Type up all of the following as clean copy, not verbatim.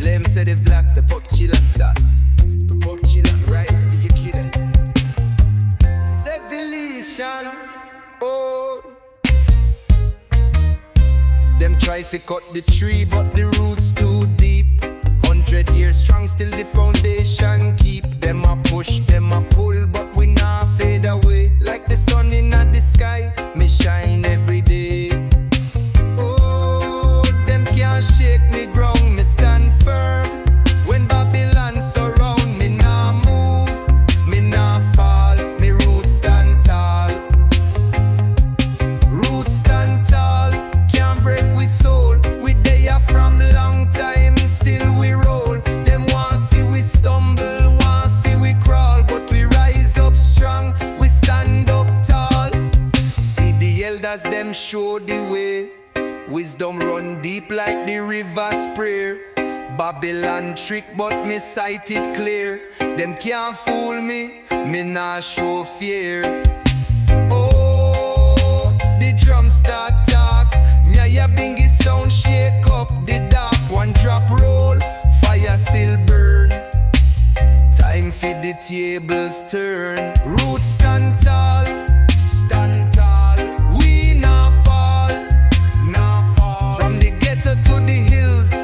Lem said the black, the pop chiller start. The pop chiller right for your kid. Civilization, oh. Them try to cut the tree, but the roots too deep. 100 years strong, still the foundation keep. Them a push, them a pull, but we not fade away. Like the sun in the sky, me shine every day. Oh, them can't shake me ground, me stand firm. When Babylon surround me, nah move, me nah fall, me roots stand tall. Roots stand tall, can't break we soul. We there from long time, still we roll. Them want see we stumble, want see we crawl, but we rise up strong, we stand up tall. See the elders, them show the way. Wisdom run deep like the river's prayer. Babylon trick, but me sight it clear. Them can't fool me, me nah show fear. Oh, the drums start talk. Nyaya bingy sound shake up the dark. One drop roll, fire still burn. Time for the tables turn. Roots stand tall, stand tall. We nah fall, nah fall. From the ghetto to the hills,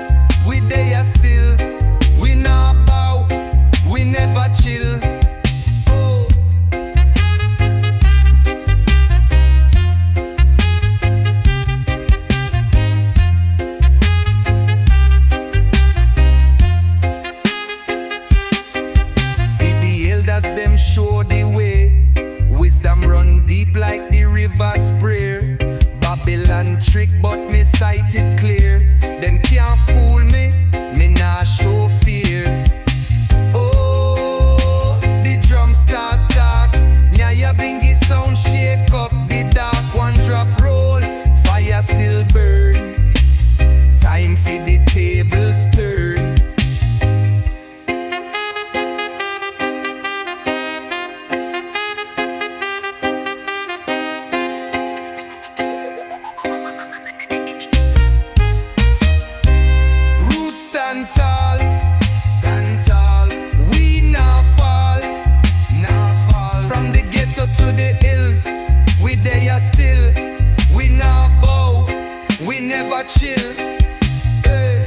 we there still. We nah bow, we never chill. Oh. See the elders, them show the way. Wisdom run deep like the river's prayer. Babylon trick, but me sight it clear. Them can't fool me, me nah show fear. Oh, the drums start talk. Nyaya bingy sound shake up the dark. One drop roll, fire still burn. Time for the tables turn. Roots stand tall, stand tall. We nah fall, nah fall. From the ghetto to the hills, we there still. We nah bow, we never chill. Hey.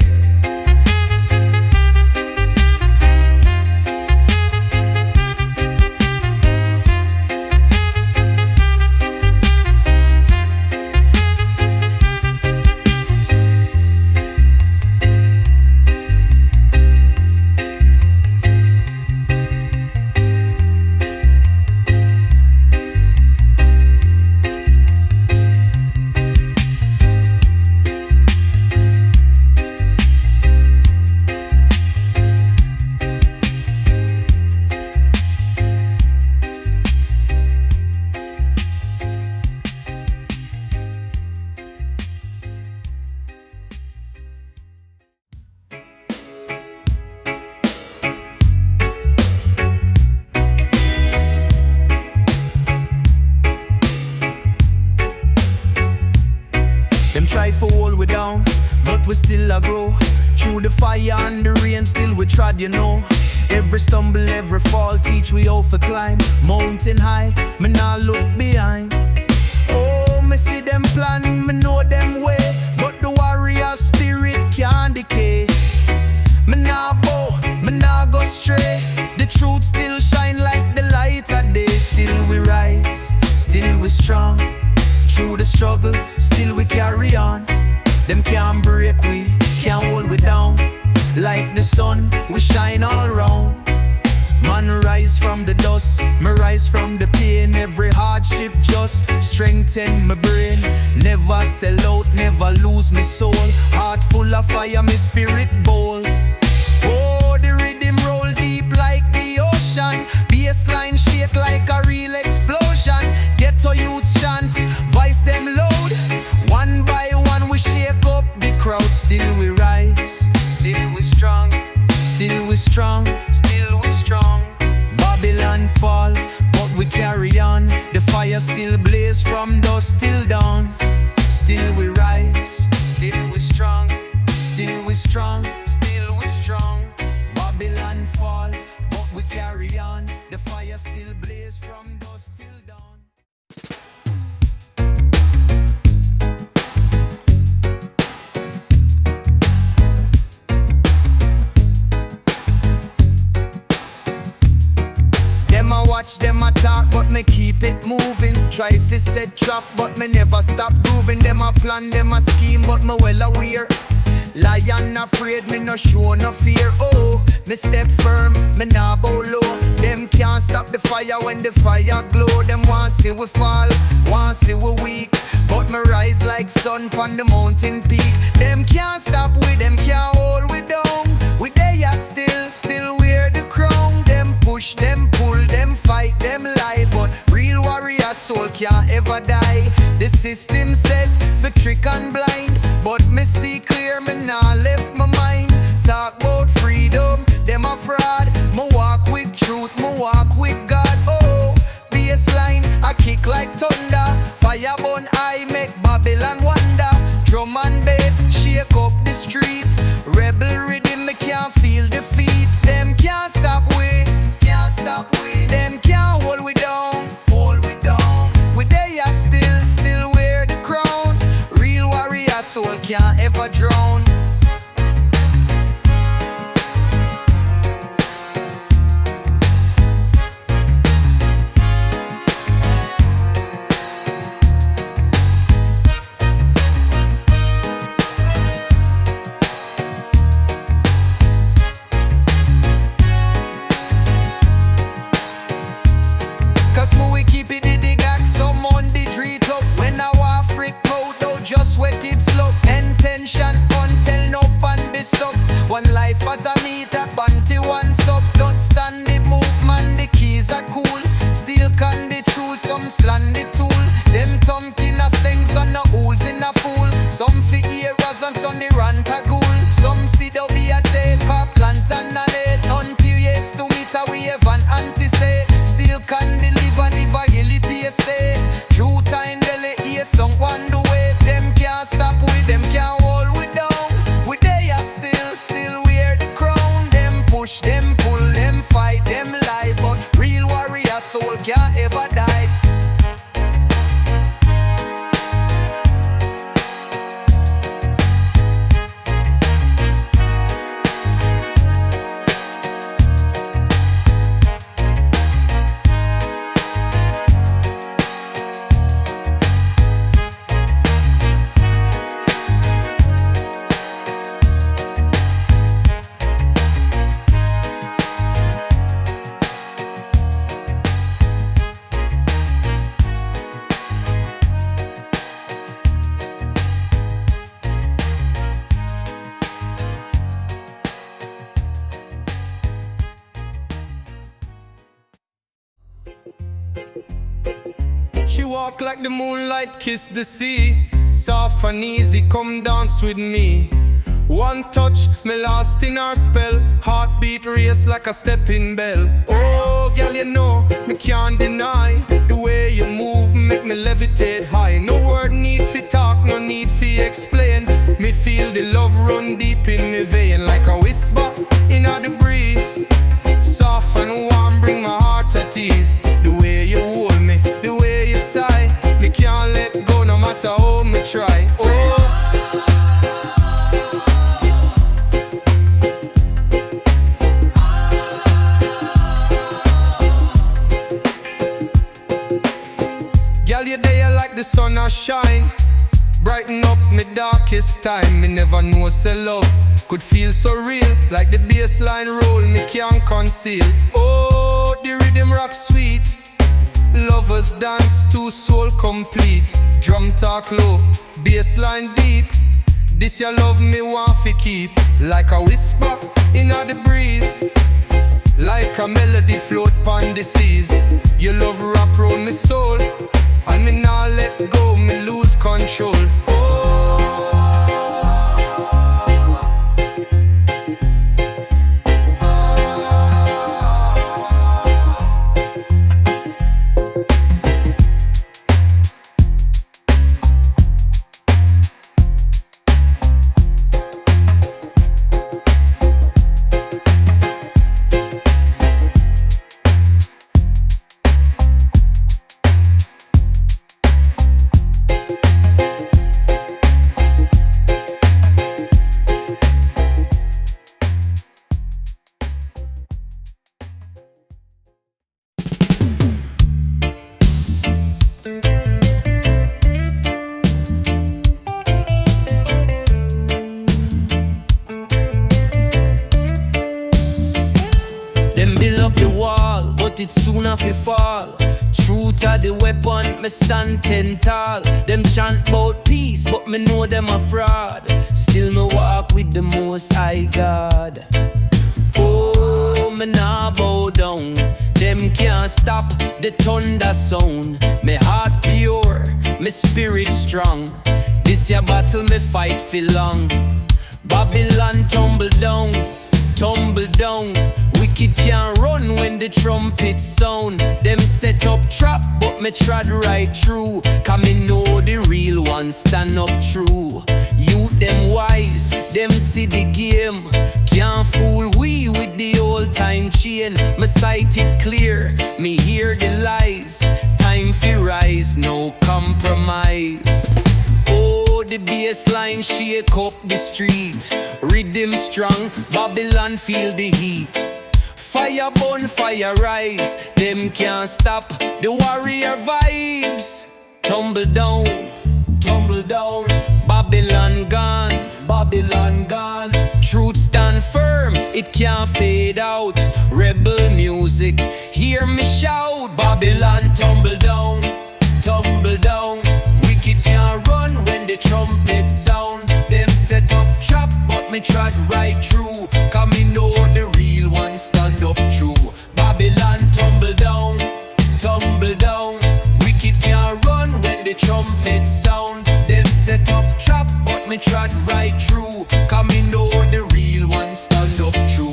Them try for hold we down, but we still a grow. Through the fire and the rain, still we trod, you know. Every stumble, every fall, teach we how to climb. Mountain high, me nah look behind. Oh, me see them plan, me know them way, but the warrior spirit can't decay. Me nah bow, me nah go stray. The truth still shine like the light of day. Still we rise, still we strong. Through the struggle, still we carry on. Them can't break we, can't hold we down. Like the sun, we shine all round. Man rise from the dust, me rise from the pain. Every hardship just strengthen my brain. Never sell out, never lose my soul. Heart full of fire, my spirit bold. Oh, the rhythm roll deep like the ocean. Bassline shake like a real explosion. Ghetto youths chant, voice them loud. One by one we shake up the crowd. Still we rise, still we strong. Still we strong, still we strong. Babylon fall, but we carry on. The fire still blaze from dusk till dawn. Still we rise, still we strong. Still we strong, still we strong. set trap, but me never stop grooving. Them a plan, them a scheme, but me well aware. Lion afraid, me no show no fear. Oh, me step firm, me nah bow low. Them can't stop the fire when the fire glow. Them want see we fall, want see we weak, but me rise like sun pon the mountain peak. Them can't stop we, them can't hold we down. We there still wear the crown. Them push, them pull, them fight, them lie, but real warrior soul can't ever die. The system set for trick and blind, but me see clear, me nah left my mind. Talk about freedom, them a fraud. Me walk with truth, me walk with God. Oh, bassline, I kick like thunder. Fire burn I make Babylon wonder. Drum and bass, shake up the street. Rebel rhythm, me can't feel defeat. Them can't stop we, can't stop we. Them can't hold we down, hold we down. We there still wear the crown. Real warrior soul can't ever drown. Just wet it slow, intention until no pan be stop. One life as a meet a banty one stop. Don't stand the movement, the keys are cool. Still can the true, some slant the tool. Them thumping a slings and the holes in a fool. Some fi eras and some the rant a ghoul. Some see the be a tape, a plant and a late. Until yes to meet a wave and anti-state. Still can deliver a hilly PSA. True time daily hear someone do it. Them can't stop with, them can't hold we down. We there still wear the crown. Them push, them pull, them fight, them lie, but real warrior soul can't ever die. She walk like the moonlight, kiss the sea. Soft and easy, come dance with me. One touch, me lost in her spell. Heartbeat race like a stepping bell. Oh, girl, you know, me can't deny. The way you move, make me levitate high. No word need fi talk, no need fi explain. Me feel the love run deep in me vein. Like a whisper in the breeze. Soft and warm, bring my heart at ease. The way you hold me, the way you sigh. Me can't let go no matter how me try. Oh, girl, you there like the sun a shine. Brighten up me darkest time. Me never know say love could feel so real. Like the bassline roll, me can't conceal. Oh, the rhythm rock sweet. Lovers dance to soul complete. Drum talk low, bassline deep. This your love me want fi keep. Like a whisper in the breeze. Like a melody float pon the seas. Your love wrap round me soul, and me nah let go, me lose control. it soon have to fall. Truth are the weapon, me stand 10 tall. Them chant about peace, but me know them a fraud. Still me walk with the most high God. Oh, me nah bow down. Them can't stop the thunder sound. Me heart pure, me spirit strong. This ya battle me fight for long. Babylon tumble down, tumble down. Wicked can't run when the trumpet sound. Them set up trap, but me trod right through. Cause me know the real ones stand up true. Youth them wise, them see the game. Can't fool we with the old time chain. Me sight it clear, me hear the lies. Time fi rise, no compromise. Oh, the bassline shake up the street. Riddim strong, Babylon feel the heat. Fire burn, fire rise. Them can't stop the warrior vibes. Tumble down, Babylon gone, Babylon gone. Truth stand firm, it can't fade out. Rebel music, hear me shout. Babylon tumble down, tumble down. Wicked can't run when the trumpet sound. Them set up trap, but me trod right through. Cause me know the real ones stand up true. Babylon tumble down, tumble down. Wicked can't run when the trumpet sound. Them set up trap, but me trod right through. Cause me know the real ones stand up true.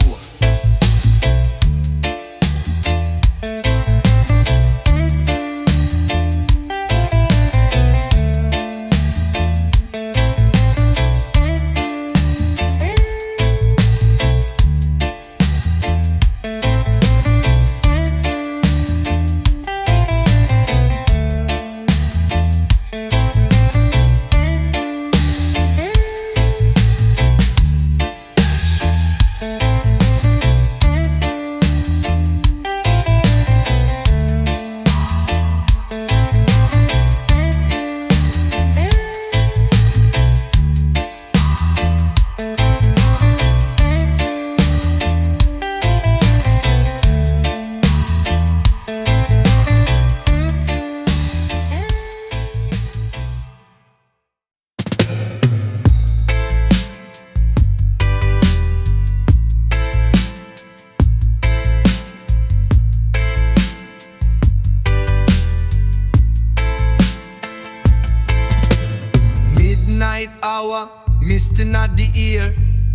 Mist inna the ear,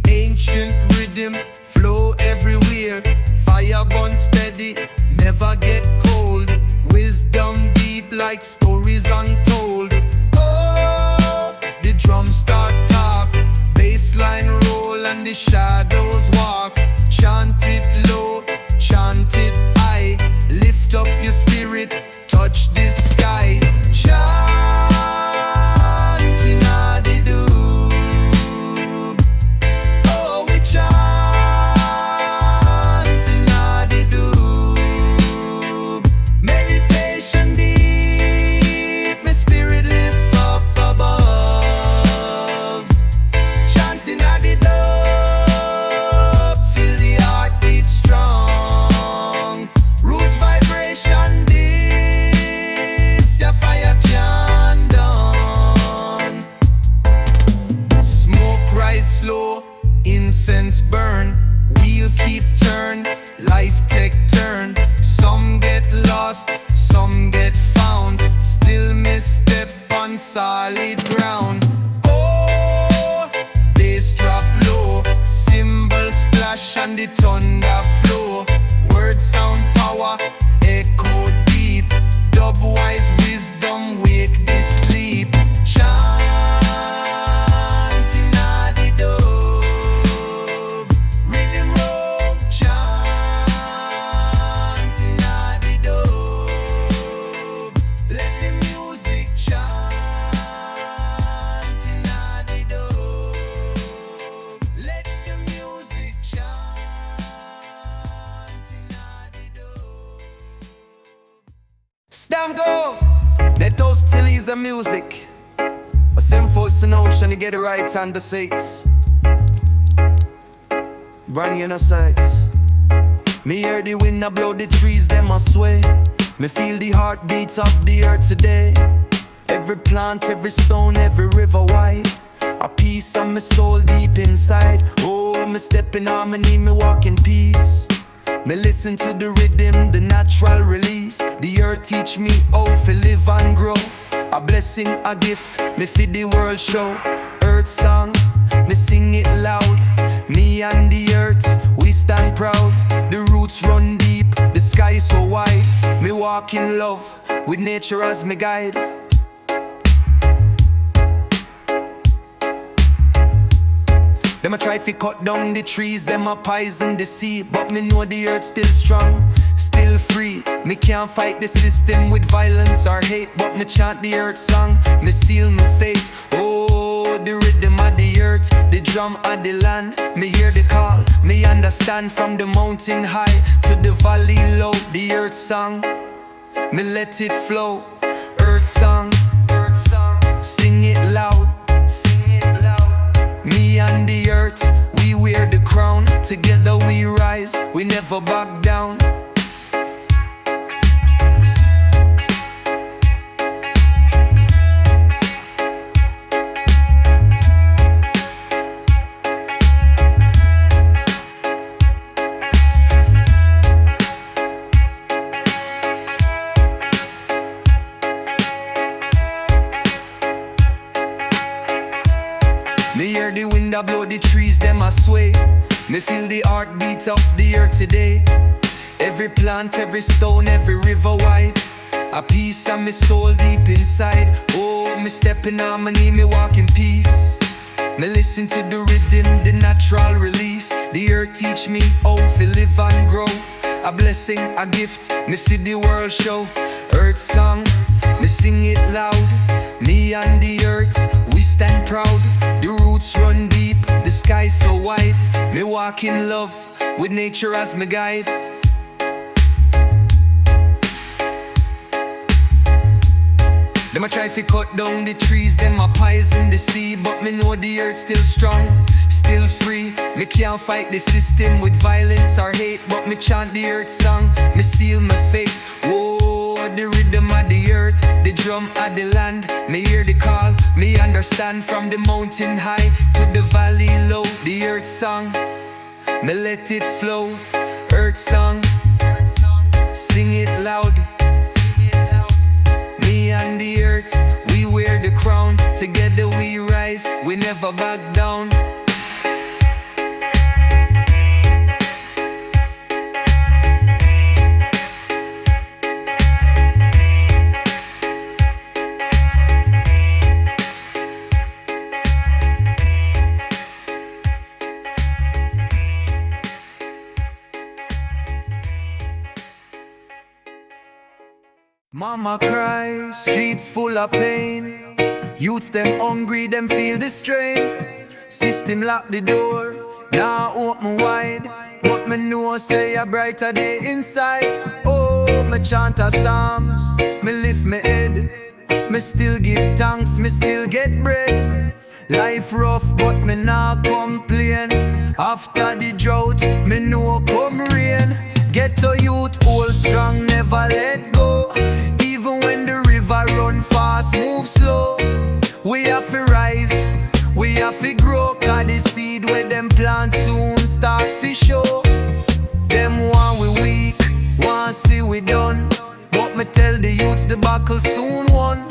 ancient rhythm flow everywhere. Fire burn steady, never get cold. Wisdom deep like stories untold. Oh, the drums start talk, bassline roll and the shadows walk. Chant it low, chant it high. Lift up your spirit, touch the sky. Incense burn, wheel keep turn, life take turn. Some get lost, some get found. Still me step on solid ground. Oh, bass drop low, cymbals splash and the thunder flow. Word sound power, echo deep. Dub wise wisdom wake the sleep. Stam go! Let us still is the music. A same force in ocean, you get it right on the seats. Brand new sights. Me hear the wind a blow the trees, them a sway. Me feel the heartbeats of the earth today. Every plant, every stone, every river wide. A piece of my soul deep inside. Oh, me step in harmony, me walk in peace. Me listen to the rhythm, the natural release. The earth teach me how to live and grow. A blessing, a gift, me feed the world show. Earth song, me sing it loud. Me and the earth, we stand proud. The roots run deep, the sky so wide. Me walk in love, with nature as me guide. Them a try fi cut down the trees, them a poison the sea. But me know the earth still strong, still free. Me can't fight the system with violence or hate. But me chant the earth song, me seal my fate. Oh, the rhythm of the earth, the drum of the land. Me hear the call, me understand. From the mountain high to the valley low. The earth song, me let it flow. Earth song, sing it loud. Me and the earth, we wear the crown. Together we rise, we never back down. Me hear the wind a blow the trees, them a sway. Me feel the heartbeat of the earth today. Every plant, every stone, every river wide. A piece of me soul deep inside. Oh, me step in harmony, me walk in peace. Me listen to the rhythm, the natural release. The earth teach me how to live and grow. A blessing, a gift, me feed the world show. Earth song, me sing it loud. Me and the earth, we stand proud. The roots run deep, the sky so wide. Me walk in love, with nature as me guide. Them a try fi cut down the trees, them a poison the sea. But me know the earth still strong, still free. Me can't fight the system with violence or hate. But me chant the earth song, me seal my fate. Whoa, the rhythm of the earth, the drum of the land. Me hear the call, me understand. From the mountain high to the valley low. The earth song, me let it flow. Earth song, sing it loud. Me and the earth, we wear the crown. Together we rise, we never back down. Mama cry, streets full of pain. Youths them hungry, them feel the strain. System lock the door, now open wide. But me know say a brighter day inside. Oh, me chant a psalms, me lift me head. Me still give thanks, me still get bread. Life rough, but me nah complain. After the drought, me know come rain. Ghetto youth, hold strong, never let go. Even when the river run fast, move slow. We have to rise, we have to grow. Cause the seed where them plant soon start to show. Them want we weak, want see we done. But me tell the youths the battle soon won.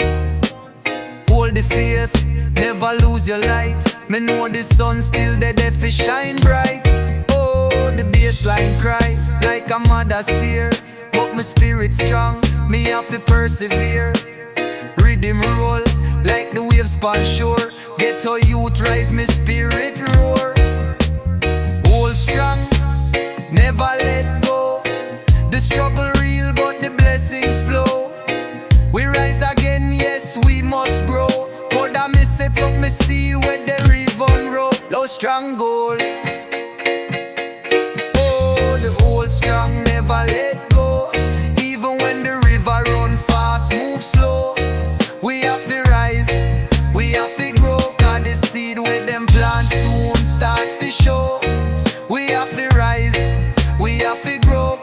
Hold the faith, never lose your light. Me know the sun still there to shine bright. Oh, the bassline cry like a mother's tear. But my spirit strong, me have to persevere. Rhythm roll like the waves on shore. Ghetto youth rise, me spirit roar. Hold strong, never let go. The struggle real but the blessings flow. We rise again, yes we must grow. But I me set up me seed where the river roll. Low strong goal. Oh, the hold strong, never let go. Even when the river run fast, move slow. We have to rise, we have to grow. Cause the seed where them plant soon start to show. We have to rise, we have to grow.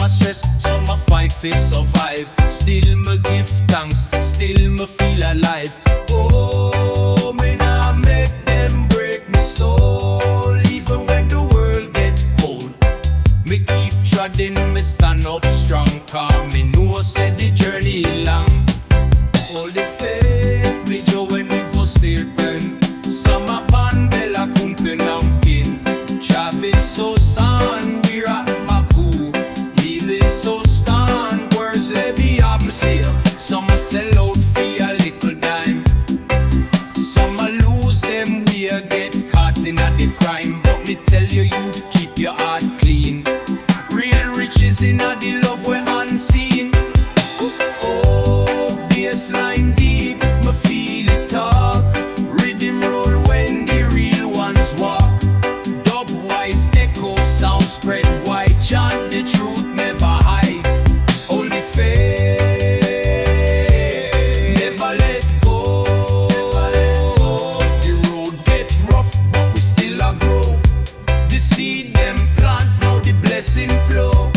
a stress, so me fight for survive. Still me give thanks, still me feel alive. Oh, me nah make them break me soul. Even when the world get cold, me keep treading, me stand up strong. Cause me know said the journey long. All the faith me Joe when me forsaken. Sama pan bella kumpen namkin. Travis so san we rock maku. Leave so stand words let be up say. Some sell out for a little dime. Some lose them we get caught in a the crime. But me tell you to keep your heart clean. Real riches in a the love we unseen. Oh, bassline deep, me feel it talk. Rhythm roll when the real ones walk. Dub wise echo sound spread wide. Chant the truth never hide. Only faith, never let go. The road get rough but we still a grow. The seed them plant now the blessing flow.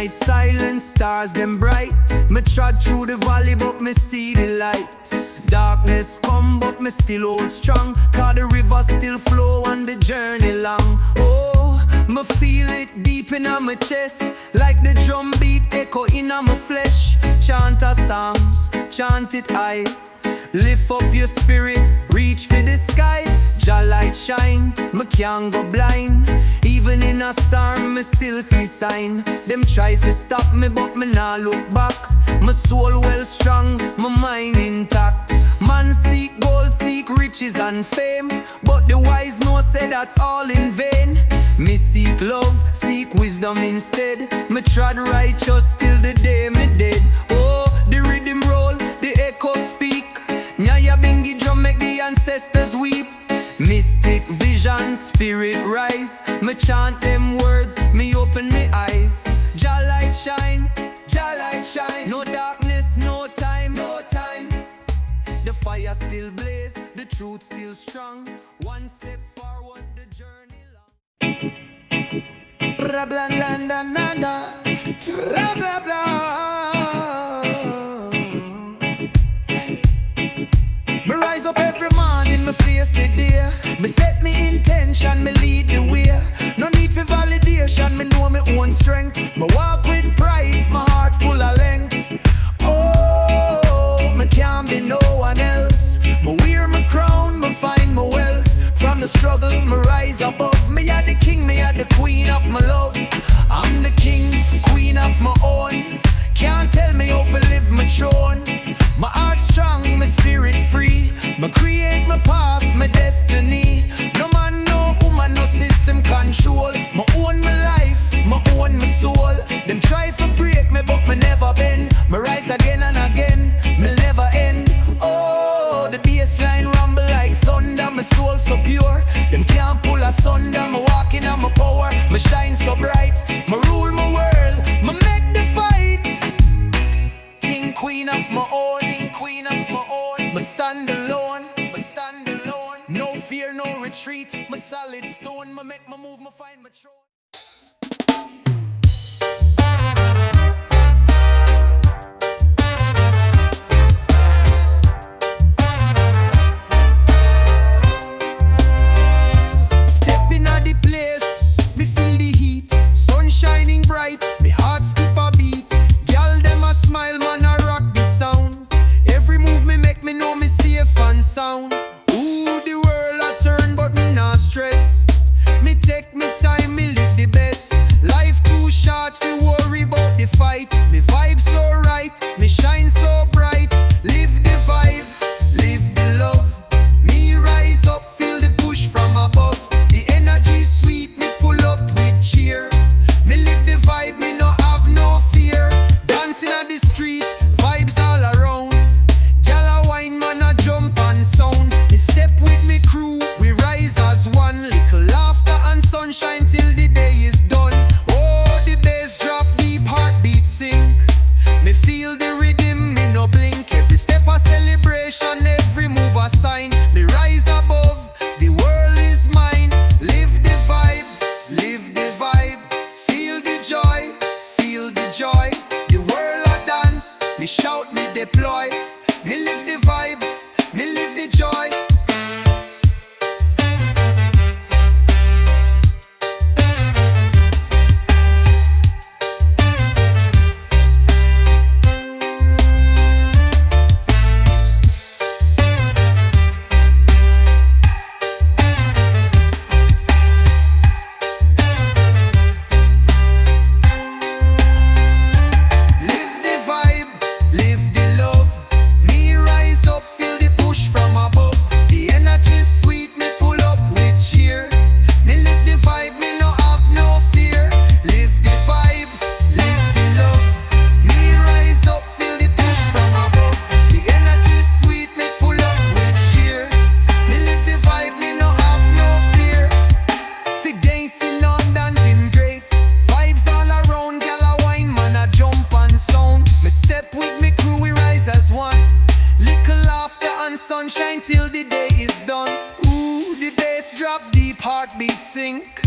Silent stars them bright. Me trod through the valley but me see the light. Darkness come but me still hold strong. Cause the river still flow and the journey long. Oh, me feel it deep in my chest. Like the drum beat echo in my flesh. Chant a psalms, chant it high. Lift up your spirit, reach for the sky. Jah Light Shine, me can't go blind. Even in a storm, me still see sign. Them try to stop me, but me nah look back. My soul well strong, my mind intact. Man seek gold, seek riches and fame, but the wise know say that's all in vain. Me seek love, seek wisdom instead. Me trod righteous till the day me dead. Oh, the rhythm roll, the echo speak. Nyaya bingi drum make the ancestors weep. Mystic vision, spirit rise. Me chant them words, me open me eyes. Jah Light Shine, Jah Light Shine. No darkness, no time, no time. The fire still blaze, the truth still strong. One step forward, the journey long. Blah blah blah blah blah blah blah. Me rise up every morning, me face the day. Me set me intention, me lead the way. No need for validation, me know me own strength. Me walk with pride, my heart full of length. Oh, me can't be no one else. Me wear my crown, me find my wealth. From the struggle, me rise above. Me are the king, me are the queen of my love. I'm the king, queen of my own. Can't tell me how to live my throne. My heart strong, my spirit free. Me create my path, my destiny. No man, no woman, no system control. Me own my life, me own my soul. Them try to break me, but me never bend. Me rise again and again, me never end. Oh, the bassline rumble like thunder. My soul so pure, them can't pull asunder. Me walking on my power, me shine so bright. Me rule my world, me make the fight. King, queen of my own, king, queen of my own. Me stand alone, me stand alone. No fear, no retreat. Me solid stone, me make my move, me find my throne. Stepping at the place, me feel the heat. Sun shining bright, me heart skip a beat. Girl, them a smile, man, I rock the sound. Every move me make, me know me safe and sound. Ooh, the world a turn, but me not stress. Me take me time, me live Me shout, me deploy. Me live the vibe, me live the joy. Sunshine till the day is done. Ooh, the bass drop deep, heartbeat sink.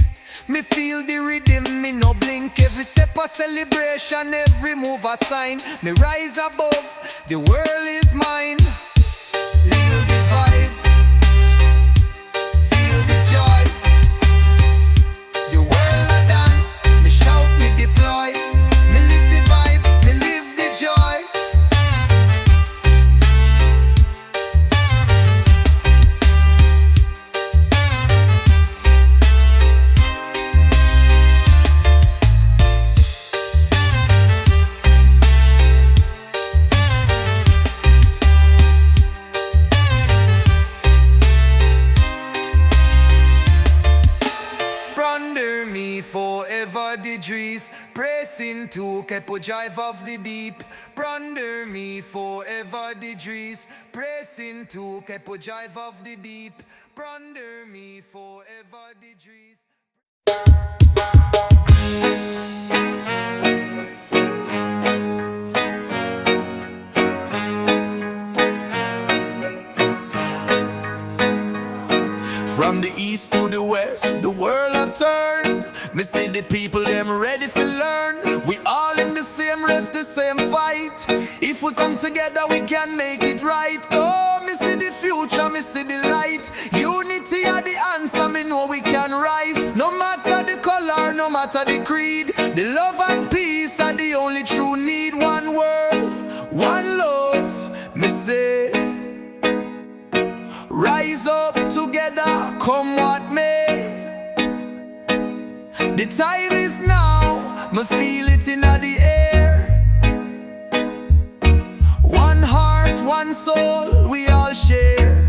Me feel the rhythm, me no blink. Every step a celebration, every move a sign. Me rise above, the world is mine. Feel the vibe, feel the joy. The world a dance, me shout, me deploy. Me live the vibe, me live the joy. Under me forever the trees, pressing to keep a drive of the deep. Under me forever the trees, pressing to keep a drive of the deep. Under me forever the trees. From the east to the west, the world a turn. Me see the people, them ready to learn. We all in the same race, the same fight. If we come together, we can make it right. Oh, me see the future, me see the light. Unity are the answer, me know we can rise. No matter the color, no matter the creed, the love and peace are the only true need. One world, one love, me say. Rise up together, come what may. The time is now, me feel it in the air. One heart, one soul, we all share.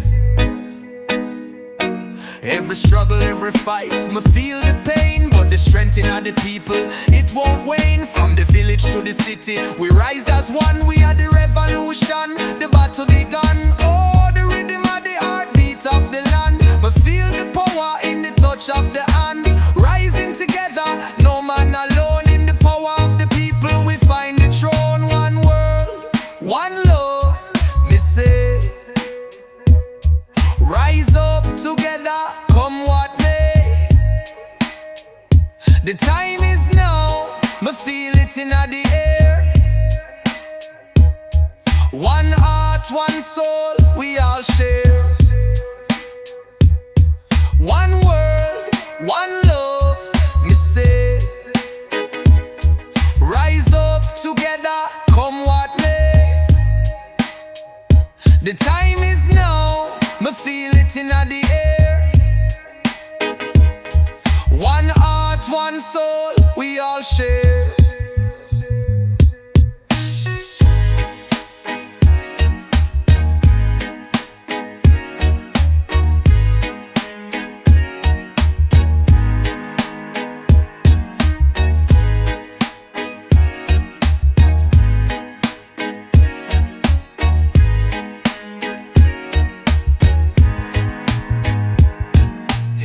Every struggle, every fight, me feel the pain. But the strength in the people, it won't wane. From the village to the city, we rise as one. We are the revolution, the battle begun. Oh, the rhythm of the heartbeat of the land. Me feel the power in the touch of the hand. Rising together, no man alone. In the power of the people, we find the throne. One world, one love, me say. Rise up together, come what may. The time is now, me feel it in the air. One heart, one soul, we all share. One world, one love, me say. Rise up together, come what may. The time is now, me feel it in the air. One heart, one soul, we all share.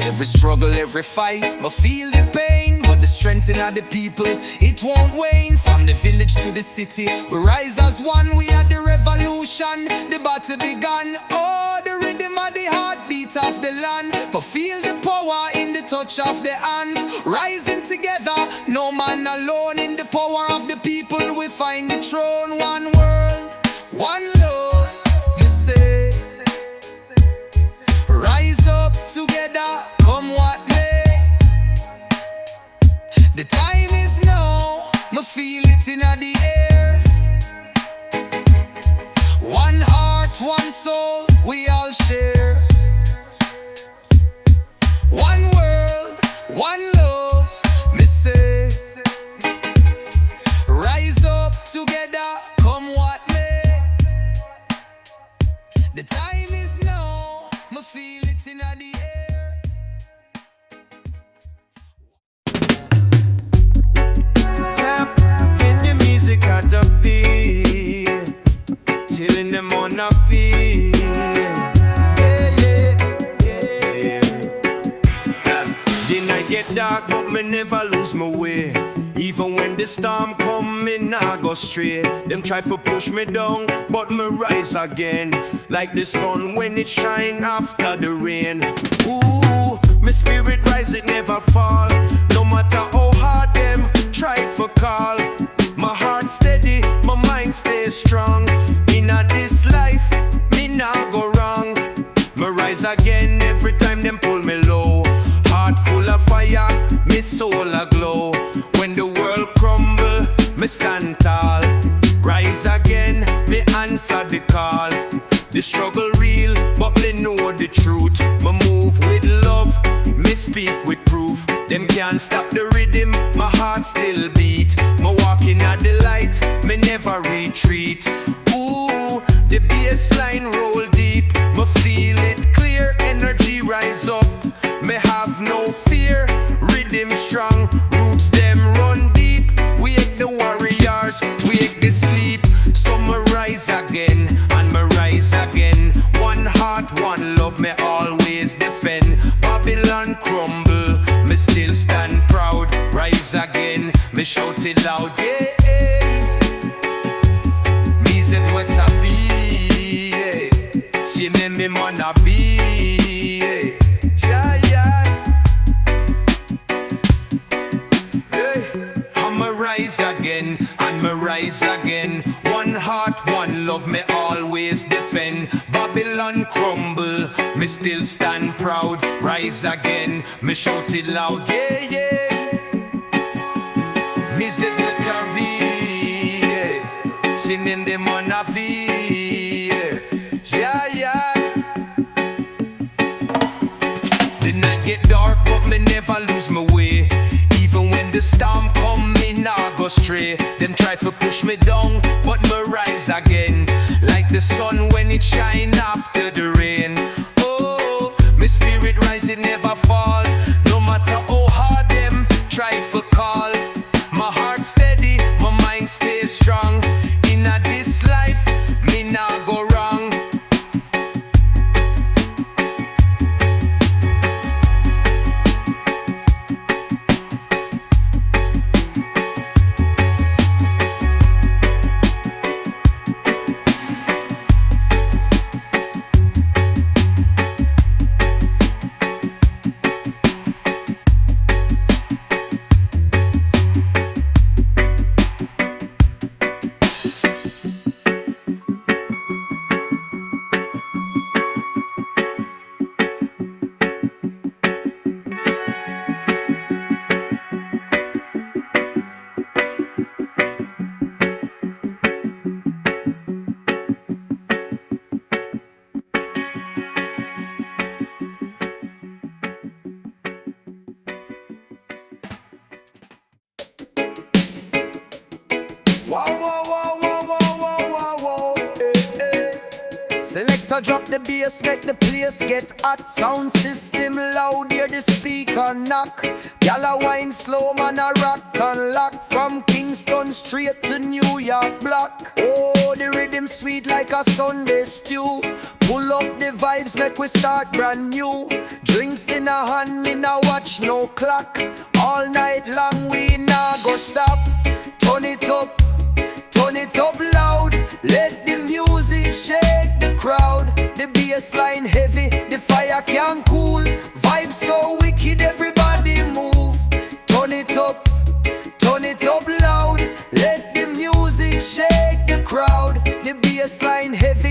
Every struggle, every fight, me feel the pain. But the strength in the people, it won't wane. From the village to the city, we rise as one. We are the revolution, the battle begun. Oh, the rhythm of the heartbeat of the land. Me feel the power in the touch of the hand. Rising together, no man alone. In the power of the people, we find the throne. One world, we all share. One world, one love, me say. Rise up together, come what may. The time is now, me feel it in the air. Tap in the music at the feel, chillin' them on the feel. The night get dark, but me never lose my way. Even when the storm come, me nah go straight. Them try to push me down, but me rise again. Like the sun when it shine after the rain. Ooh, my spirit rise, it never fall. No matter how hard them try for call. My heart steady, my mind stays strong. Inna this life, me nah go wrong. Me rise again every time them pull me low. Heart full of fire, me soul aglow. When the world crumble, me stand tall. Rise again, me answer the call. The struggle real, but me know the truth. Me move with love, me speak with proof. Them can't stop the rhythm, my heart still beat. Me walking at the light, me never retreat. Ooh, the bassline roll deep. Me feel it clear, energy rise up. Me have no fear, rhythm strong, roots them run deep. Wake the warriors, wake the sleep. So me rise again, and me rise again. One heart, one love, me always defend. Babylon crumble, me still stand proud. Rise again, me shout it loud, yeah, yeah. Me said what I be, yeah. She name me wanna be, yeah. Rise again, and me rise again. One heart, one love, me always defend. Babylon crumble, me still stand proud. Rise again, me shout it loud, yeah, yeah. Me say that I be, she name them on a V, yeah, yeah. The night get dark, but me never lose my way. Even when the storm come, me nah go stray. Them try to push me down, but me rise again. Like the sun when it shine after the rain. Oh, my spirit rise, it never fall. No matter how hard them try to call. My heart steady, my mind stays strong. Inna this life, me nah go wrong. Selector drop the bass, make the place get hot. Sound system loud, hear the speaker knock. Gyal a wine slow, man a rock and lock. From Kingston straight to New York block. Oh, the rhythm sweet like a Sunday stew. Pull up the vibes, make we start brand new. Drinks in a hand, me nah watch no clock. All night long we nah go stop. Turn it up loud. Let the music shake the crowd. The bass line heavy, the fire can't cool. Vibe so wicked, everybody move. Turn it up loud. Let the music shake the crowd. The bass line heavy,